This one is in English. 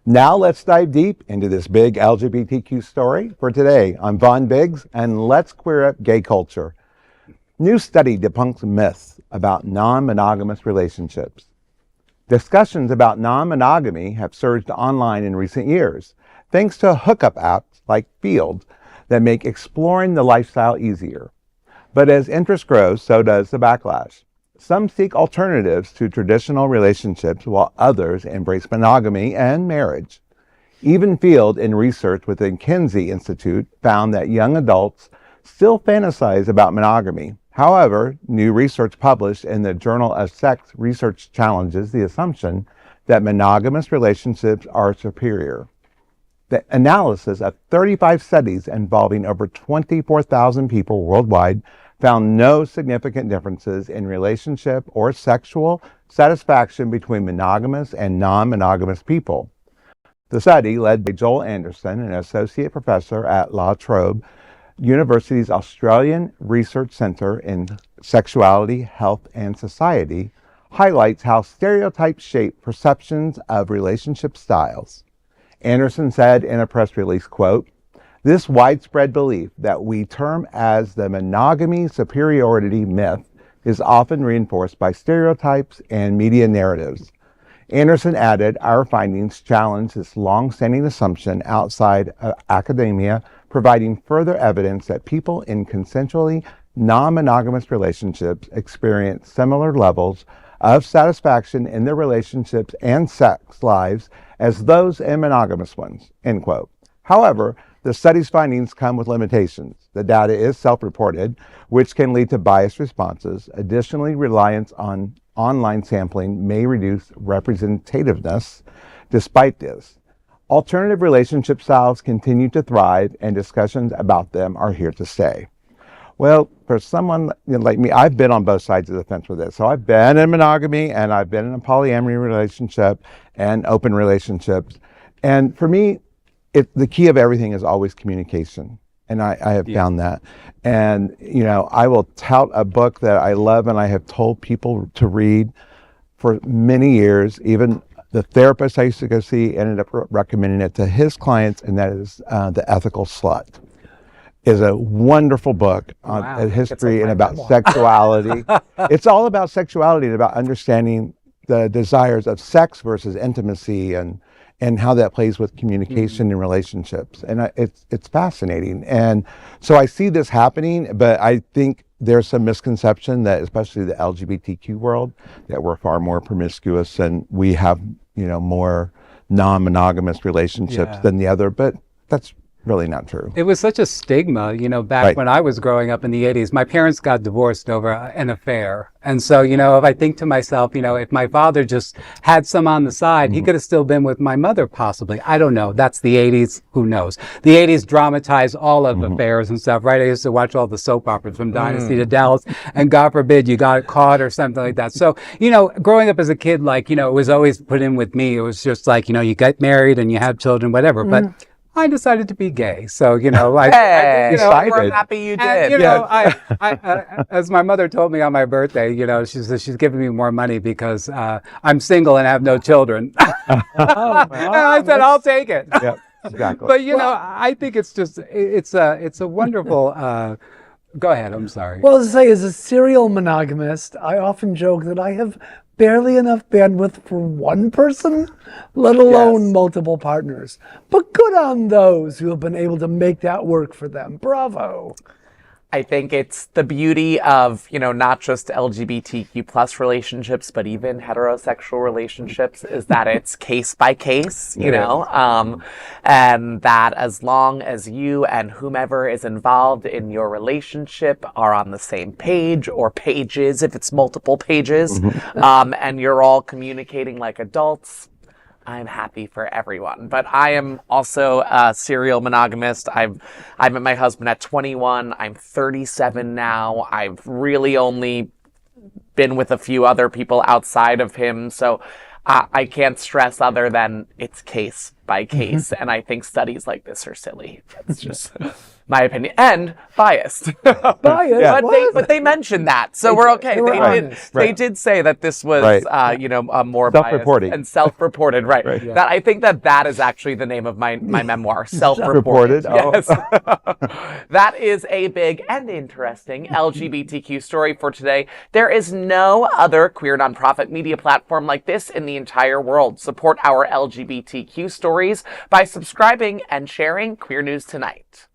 Now let's dive deep into this big LGBTQ story. For today, I'm Vaughn Biggs, and let's queer up gay culture. New study debunks myths about non-monogamous relationships. Discussions about non-monogamy have surged online in recent years, thanks to hookup apps like Field that make exploring the lifestyle easier. But as interest grows, so does the backlash. Some seek alternatives to traditional relationships while others embrace monogamy and marriage. Even Field, in research with the Kinsey Institute, found that young adults still fantasize about monogamy. However, new research published in the Journal of Sex Research challenges the assumption that monogamous relationships are superior. The analysis of 35 studies involving over 24,000 people worldwide found no significant differences in relationship or sexual satisfaction between monogamous and non-monogamous people. The study, led by Joel Anderson, an associate professor at La Trobe University's Australian Research Centre in Sexuality, Health and Society, highlights how stereotypes shape perceptions of relationship styles. Anderson said in a press release, quote, "This widespread belief that we term as the monogamy-superiority myth is often reinforced by stereotypes and media narratives." Anderson added, "Our findings challenge this long-standing assumption outside of academia, providing further evidence that people in consensually non-monogamous relationships experience similar levels of satisfaction in their relationships and sex lives as those in monogamous ones," end quote. However, the study's findings come with limitations. The data is self-reported, which can lead to biased responses. Additionally, reliance on online sampling may reduce representativeness. Despite this, alternative relationship styles continue to thrive, and discussions about them are here to stay. Well, for someone like me, I've been on both sides of the fence with this. So I've been in monogamy, and I've been in a polyamory relationship and open relationships. And for me, the key of everything is always communication. And I have found that. And, I will tout a book that I love and I have told people to read for many years. Even the therapist I used to go see ended up recommending it to his clients, and that is The Ethical Slut. Is a wonderful book on a history and about sexuality. It's all about sexuality and about understanding the desires of sex versus intimacy and how that plays with communication and relationships. And it's fascinating. And so I see this happening, but I think there's some misconception that, especially the LGBTQ world, that we're far more promiscuous and we have, more non-monogamous relationships than the other. But that's really not true. It was such a stigma, back when I was growing up in the 80s. My parents got divorced over an affair. And so, if I think to myself, if my father just had some on the side, he could have still been with my mother possibly. I don't know. That's the 80s. Who knows? The 80s dramatized all of affairs and stuff, right? I used to watch all the soap operas from Dynasty to Dallas, and God forbid you got caught or something like that. So, growing up as a kid, it was always put in with me. It was just like, you get married and you have children, whatever. But I decided to be gay, so we're happy you did. And, I as my mother told me on my birthday, she says she's giving me more money because I'm single and have no children. And I said, I'll take it. Yeah, exactly. But I think it's just it's a wonderful. Go ahead. I'm sorry. Well, to say, as a serial monogamist, I often joke that I have barely enough bandwidth for one person, let alone multiple partners. But good on those who have been able to make that work for them. Bravo. I think it's the beauty of, not just LGBTQ plus relationships, but even heterosexual relationships, is that it's case by case, and that as long as you and whomever is involved in your relationship are on the same page or pages, if it's multiple pages, and you're all communicating like adults, I'm happy for everyone. But I am also a serial monogamist. I met my husband at 21. I'm 37 now. I've really only been with a few other people outside of him. So I can't stress other than it's case by case. And I think studies like this are silly. That's just... my opinion, and biased. Biased. Yeah. But they mentioned that, so we're okay. They were honest. They did say that this was, more Self-reporting. biased and self-reported, right? Right. That I think that is actually the name of my memoir, self-reported. Reported? Oh. Yes. That is a big and interesting LGBTQ story for today. There is no other queer nonprofit media platform like this in the entire world. Support our LGBTQ stories by subscribing and sharing Queer News Tonight.